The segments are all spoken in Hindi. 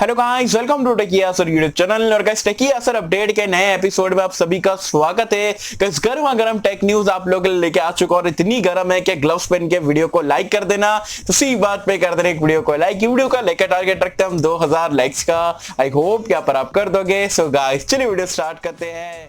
Hello guys, welcome to Techy Yasir YouTube channel. और गाइस टेकी यासर अपडेट के नए एपिसोड में आप सभी का स्वागत है। गाइस गर्मा गर्म टेक न्यूज आप लोगों के लिए लेके आ चुका और इतनी गर्म है कि ग्लव्स पहन के वीडियो को लाइक कर देना। तो सी बात पे कर देना एक वीडियो को लाइक। वीडियो का लेकर टारगेट रखते हैं हम 2000 लाइक्स का। आई होप कि पर आप कर दोगे। सो गाइस चलिए वीडियो स्टार्ट करते हैं।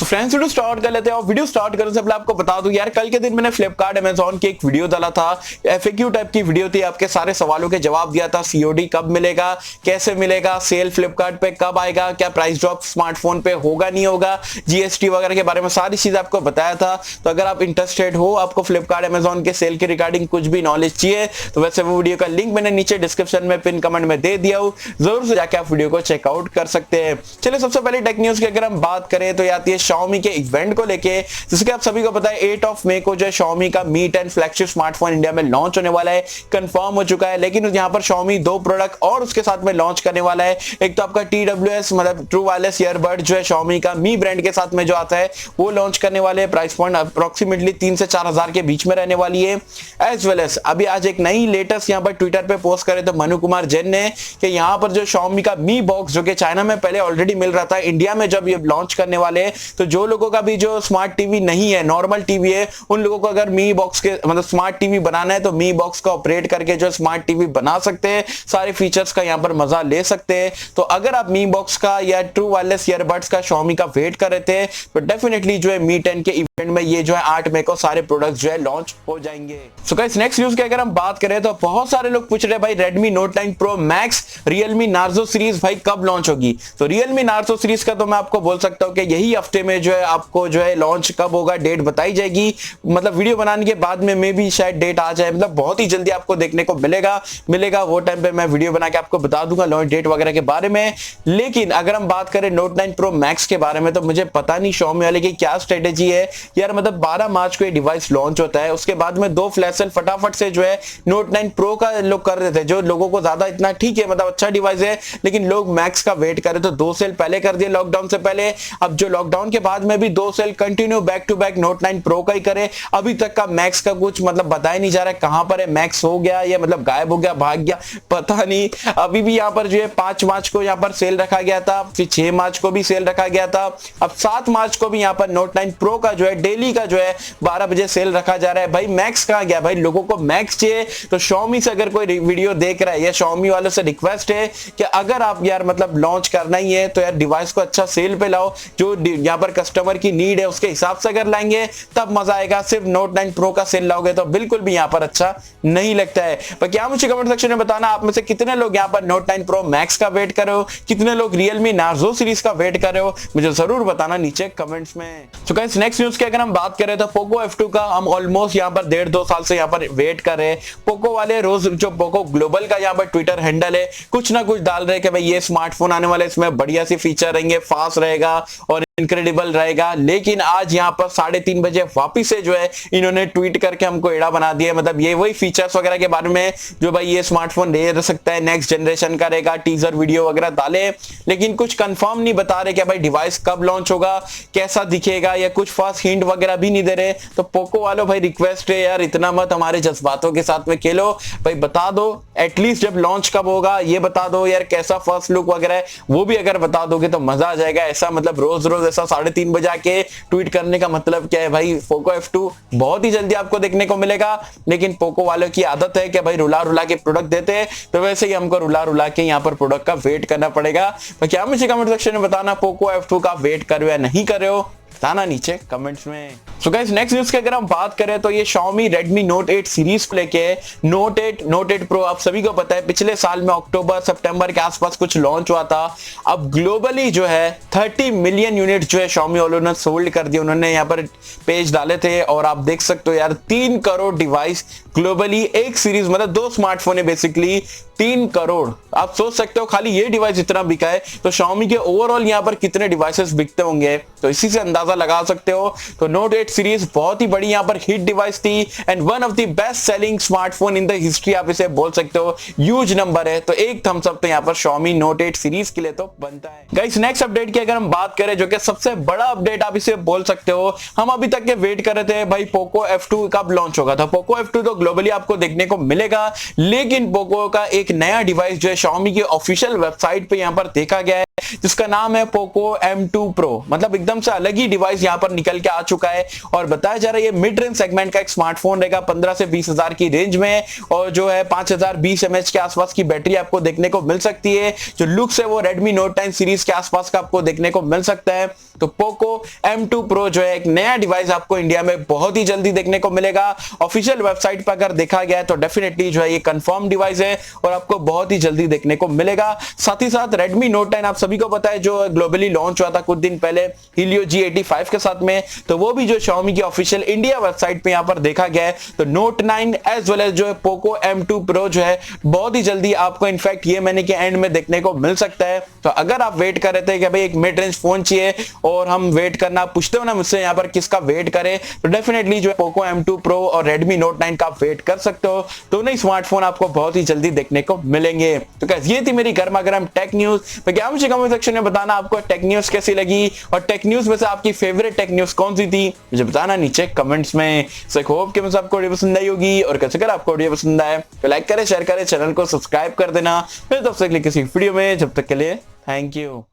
फ्रेंड्स वीडियो स्टार्ट कर लेते हैं। और वीडियो स्टार्ट करने से पहले आपको बता दूं यार, कल के दिन मैंने फ्लिपकार्ट अमेज़न की एक वीडियो डाला था। एफएक्यू टाइप की वीडियो थी, आपके सारे सवालों के जवाब दिया था। सीओडी कब मिलेगा, कैसे मिलेगा, सेल फ्लिपकार्ट पे कब आएगा, क्या प्राइस ड्रॉप स्मार्टफोन पे होगा नहीं होगा, जीएसटी वगैरह के बारे में सारी चीज आपको बताया था। तो अगर आप इंटरेस्टेड हो, आपको फ्लिपकार्ट अमेज़न के सेल के रिगार्डिंग कुछ भी नॉलेज चाहिए, तो वैसे वो वीडियो का लिंक मैंने नीचे डिस्क्रिप्शन में पिन कमेंट में दे दिया हूं, जरूर से जाके आप वीडियो को चेकआउट कर सकते हैं। चलिए सबसे पहले टेक न्यूज की अगर हम बात करें तो आती है Xiaomi के इवेंट को लेके, जिसके आप सभी को पता है 8 मई को जो है Xiaomi का Mi 10 फ्लैगशिप स्मार्टफोन इंडिया में लॉन्च होने वाला है, कंफर्म हो चुका है। लेकिन यहां पर Xiaomi दो प्रोडक्ट और उसके साथ में लॉन्च करने वाला है। एक तो आपका TWS मतलब ट्रू वायरलेस ईयरबड जो है Xiaomi का Mi ब्रांड के साथ में जो आता है वो लॉन्च करने वाले। प्राइस पॉइंट अप्रोक्सीमेटली 3 से 4 हजार के बीच में रहने वाली है। एज वेल एज अभी आज एक नई लेटेस्ट यहां पर ट्विटर पे पोस्ट करे तो मनु कुमार जैन ने कि यहां पर जो Xiaomi का Mi बॉक्स जो कि चाइना में पहले ऑलरेडी मिल रहा था, इंडिया में जब ये लॉन्च करने वाले हैं तो जो लोगों का भी जो स्मार्ट टीवी नहीं है, नॉर्मल टीवी है, उन लोगों को अगर मी बॉक्स के मतलब स्मार्ट टीवी बनाना है तो मी बॉक्स का ऑपरेट करके जो स्मार्ट टीवी बना सकते हैं, सारे फीचर्स का यहां पर मजा ले सकते हैं। तो अगर आप मी बॉक्स का या ट्रू वायरलेस ईयरबड्स का Xiaomi का वेट कर रहे थे तो डेफिनेटली जो है Mi 10 के इवेंट में ये जो है 8 मई को सारे प्रोडक्ट्स जो है लॉन्च हो जाएंगे। सो गाइस नेक्स्ट न्यूज की अगर हम बात करें तो बहुत सारे लोग पूछ रहे हैं भाई Redmi Note 9 Pro Max Realme Narzo series भाई कब लॉन्च होगी। तो Realme Narzo सीरीज का तो मैं आपको बोल सकता हूं कि यही हफ्ते में जो है आपको जो है लॉन्च कब होगा डेट बताई जाएगी। मतलब वीडियो बनाने के बाद में मे भी शायद डेट आ जाए, मतलब बहुत ही जल्दी आपको देखने को मिलेगा वो टाइम पे मैं वीडियो बना के आपको बता दूंगा लॉन्च डेट वगैरह के बारे में। लेकिन अगर हम बात करें Note 9 Pro Max के बारे में तो मुझे पता नहीं Xiaomi वाले की क्या स्ट्रेटेजी है यार। मतलब 12 मार्च को ये डिवाइस लॉन्च होता है, उसके बाद में 2 फ्लैश सेल फटाफट से जो है Note 9 Pro का लोग कर देते हैं। जो लोगों को ज्यादा इतना ठीक है, मतलब अच्छा डिवाइस है, लेकिन लोग मैक्स का वेट करे तो 2 सेल पहले कर दिए लॉकडाउन से पहले। अब जो लॉकडाउन के बाद में भी 2 sale continue back to back Note 9 Pro का ही करे। अभी तक का मैक्स का कुछ मतलब बताया नहीं जा रहा है कहां पर है, मैक्स हो गया या मतलब गायब हो गया, भाग गया, पता नहीं। अभी भी यहां पर जो है 5 मार्च को यहां पर सेल रखा गया था, फिर 6 मार्च को भी सेल रखा गया था, अब 7 मार्च को भी यहां पर Note 9 Pro का जो है डेली का जो है 12 बजे सेल रखा जा रहा है। भाई मैक्स कहां गया भाई, लोगों को मैक्स चाहिए। तो Xiaomi से अगर कोई वीडियो देख रहा है या Xiaomi वालों से रिक्वेस्ट है कि अगर आप यार मतलब लॉन्च करना ही है तो यार डिवाइस को अच्छा सेल पे लाओ, जो यहां पर कस्टमर की नीड है उसके हिसाब से अगर लाएंगे तब मजा आएगा। सिर्फ Note 9 Pro का सेल लाओगे तो बिल्कुल भी यहां पर अच्छा नहीं लगता है। पर क्या मुझे कमेंट सेक्शन में बताना आप में से कितने लोग यहां पर Note 9 Pro Max का वेट कर रहे हो, कितने लोग Realme Narzo सीरीज का वेट कर रहे हो, मुझे जरूर बताना नीचे कमेंट्स में। सो गाइस नेक्स्ट न्यूज की अगर हम बात करें तो Poco F2 का हम ऑलमोस्ट यहां पर 1.5-2 साल से यहां पर वेट कर रहे हैं। Poco वाले रोज जो Poco ग्लोबल का यहां पर ट्विटर हैंडल है कुछ ना कुछ डाल रहे हैं कि भाई ये स्मार्टफोन आने वाला है, इसमें बढ़िया सी फीचर रहेंगे, फास्ट रहेगा और इनक्रेडिबल रहेगा। लेकिन आज यहाँ पर 3:30 बजे वापिस से जो है इन्होंने ट्वीट करके हमको एड़ा बना दिया। मतलब ये वही फीचर्स वगैरह के बारे में जो भाई ये स्मार्टफोन ले सकता है, नेक्स्ट जनरेशन का रहेगा, टीजर वीडियो वगैरह डाले, लेकिन कुछ कंफर्म नहीं बता रहे कि भाई डिवाइस कब लॉन्च होगा, कैसा दिखेगा, या कुछ फास्ट हिंट वगैरह भी नहीं दे रहे। तो पोको वालों भाई रिक्वेस्ट है यार, इतना मत हमारे जज्बातों के साथ में खेलो भाई, बता दो एटलीस्ट जब लॉन्च कब होगा ये बता दो यार, कैसा फर्स्ट लुक वगैरह है वो भी अगर बता दोगे तो मजा आ जाएगा। ऐसा मतलब रोज रोज ऐसा 3:30 बजे आके ट्वीट करने का मतलब क्या है भाई। Poco F2 बहुत ही जल्दी आपको देखने को मिलेगा, लेकिन पोको वालों की आदत है कि भाई रुला रुला के प्रोडक्ट देते हैं, तो वैसे ही हमको रुला रुला के यहाँ पर प्रोडक्ट का वेट करना पड़ेगा। तो क्या मुझे कमेंट सेक्शन में बताना Poco F2 का वेट कर रहे हो या नहीं कर रहे हो, बताना नीचे कमेंट्स में। सो गाइस नेक्स्ट न्यूज की अगर हम बात करें तो ये Xiaomi Redmi Note 8 सीरीज को लेके Note 8 Pro आप सभी को पता है पिछले साल में अक्टूबर सितंबर के आसपास कुछ लॉन्च हुआ था। अब ग्लोबली जो है 30 मिलियन यूनिट जो है Xiaomi वालों ने सोल्ड कर दिए। उन्होंने यहाँ पर पेज डाले थे और आप देख सकते हो यार 3 करोड़ डिवाइस ग्लोबली, एक सीरीज मतलब 2 स्मार्टफोन है बेसिकली, 3 करोड़। आप सोच सकते हो खाली ये डिवाइस इतना बिका है तो Xiaomi के ओवरऑल यहाँ पर कितने डिवाइसेस बिकते होंगे, तो इसी से अंदाजा लगा सकते हो। तो Note 8 8 सीरीज बहुत ही बड़ी यहाँ पर हिट डिवाइस थी and one of the best selling smartphone in the history, आप इसे बोल सकते हो। ह्यूज नंबर है, तो एक थम्स अप तो यहाँ पर Xiaomi Note 8 सीरीज के लिए तो बनता है। गाइस नेक्स्ट अपडेट की अगर हम बात करें, जो कि सबसे बड़ा अपडेट आप इसे बोल सकते हो, हम अभी तक के वेट कर रहे थे भाई Poco F2 कब लॉन्च होगा। था Poco F2 तो ग्लोबली आपको देखने को मिलेगा, लेकिन Poco का एक नया डिवाइस जो है Xiaomi की ऑफिशियल वेबसाइट पे यहाँ पर देखा गया है, जिसका नाम है Poco M2 Pro। मतलब एकदम से अलग ही डिवाइस यहाँ पर निकल के आ चुका है और बताया जा रहा है ये मिड रेंज सेगमेंट का एक स्मार्टफोन रहेगा 15 से 20 हजार की रेंज में, और जो है 5020 mAh के आसपास की बैटरी आपको देखने को मिल सकती है। जो लुक्स है वो Redmi Note 10 सीरीज के आसपास का आपको देखने को मिल सकता है। तो Poco M2 Pro जो है एक नया डिवाइस आपको इंडिया में बहुत ही जल्दी देखने को मिलेगा। ऑफिशियल वेबसाइट पर अगर देखा गया है तो डेफिनेटली जो है ये कंफर्म डिवाइस है और आपको बहुत ही जल्दी देखने को मिलेगा। साथ ही साथ Redmi Note 10 आप सभी को पता है जो ग्लोबली लॉन्च हुआ था कुछ दिन पहले Helio G85 के साथ में, तो वो भी जो Xiaomi की ऑफिशियल इंडिया वेबसाइट पे यहाँ पर देखा गया है। तो Note 9 एज वेल एज जो है Poco M2 Pro जो है बहुत ही जल्दी आपको इनफैक्ट ये महीने के एंड में देखने को मिल सकता है। तो अगर आप वेट कर रहे थे कि भाई एक मिड रेंज फोन चाहिए और हम वेट करना पूछते हो ना मुझसे यहाँ पर किसका वेट करें, तो डेफिनेटली जो है Poco M2 Pro और Redmi Note 9 का वेट कर सकते हो। दोनों ही स्मार्टफोन आपको बहुत ही जल्दी देखने को मिलेंगे। तो गाइस ये थी मेरी गर्मा गर्म टेक न्यूज। तो क्या मुझे कमेंट सेक्शन में बताना आपको टेक न्यूज कैसी लगी और टेक न्यूज में से आपकी फेवरेट टेक न्यूज कौन सी थी, मुझे बताना नीचे कमेंट्स में। सो होप कि मुझे आपको वीडियो पसंद आई होगी, और कैसे अगर आपको वीडियो पसंद आए तो लाइक करें, शेयर करें, चैनल को सब्सक्राइब कर देना। फिर तब तक के लिए किसी वीडियो में, जब तक के लिए थैंक यू।